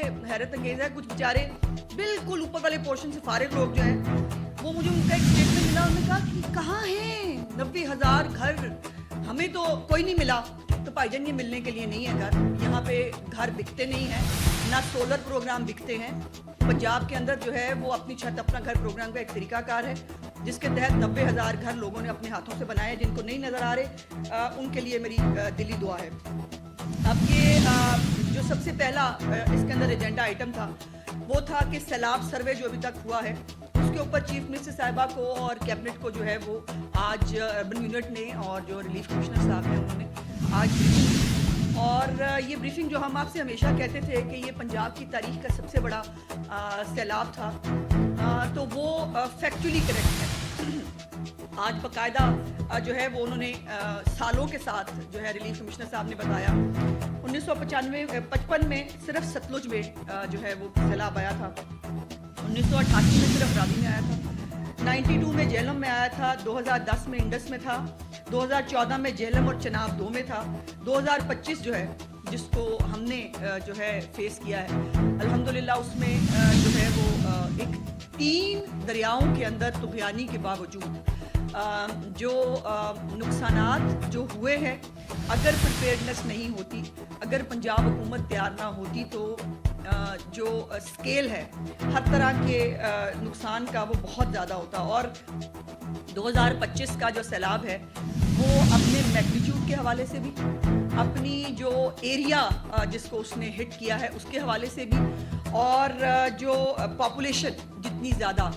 हैरत अंगेज है, कुछ बेचारे बिल्कुल ऊपर वाले पोर्शन से फारिग लोग जो हैं, वो मुझे उनका एक स्टेटमेंट मिला, उन्होंने कहा कि कहाँ हैं 90,000 घर, हमें तो कोई नहीं मिला। तो भाईजान ये मिलने के लिए नहीं है घर, यहाँ पे घर बिकते नहीं हैं, ना सोलर प्रोग्राम बिकते हैं। पंजाब के अंदर जो है वो अपनी छत अपना घर प्रोग्राम का एक तरीकाकार है, जिसके तहत 90,000 घर लोगों ने अपने हाथों से बनाए। जिनको नहीं नज़र आ रहे उनके लिए मेरी दिली दुआ है। अब ये जो सबसे पहला इसके अंदर एजेंडा आइटम था वो था कि सैलाब सर्वे जो अभी तक हुआ है उसके ऊपर चीफ मिनिस्टर साहिबा को और कैबिनेट को जो है वो आज अर्बन यूनिट ने और जो रिलीफ कमिश्नर साहब हैं उन्होंने आज ब्रीफिंग की। और ये ब्रीफिंग जो हम आपसे हमेशा कहते थे कि ये पंजाब की तारीख का सबसे बड़ा सैलाब था, तो वो फैक्चुअली करेक्ट है। आज बाकायदा जो है वो उन्होंने सालों के साथ जो है रिलीफ कमिश्नर साहब ने बताया 1955 में सिर्फ सतलुज में जो है वो सैलाब आया था, 1988 में सिर्फ रावी में आया था, 92 में झेलम में आया था, 2010 में इंडस में था, 2014 में झेलम और चनाब 2 में था, 2025 जो है जिसको हमने जो है फेस किया है अल्हम्दुलिल्लाह उसमें जो है वो एक 3 दरियाओं के अंदर तुगयानी के बावजूद जो नुकसानात जो हुए हैं, अगर प्रिपेयर्डनेस नहीं होती, अगर पंजाब हुकूमत तैयार ना होती तो जो स्केल है हर तरह के नुकसान का वो बहुत ज़्यादा होता। और 2025 का जो सैलाब है वो अपने मैग्नीट्यूड के हवाले से भी, अपनी जो एरिया जिसको उसने हिट किया है उसके हवाले से भी, और जो पॉपुलेशन जितनी ज़्यादा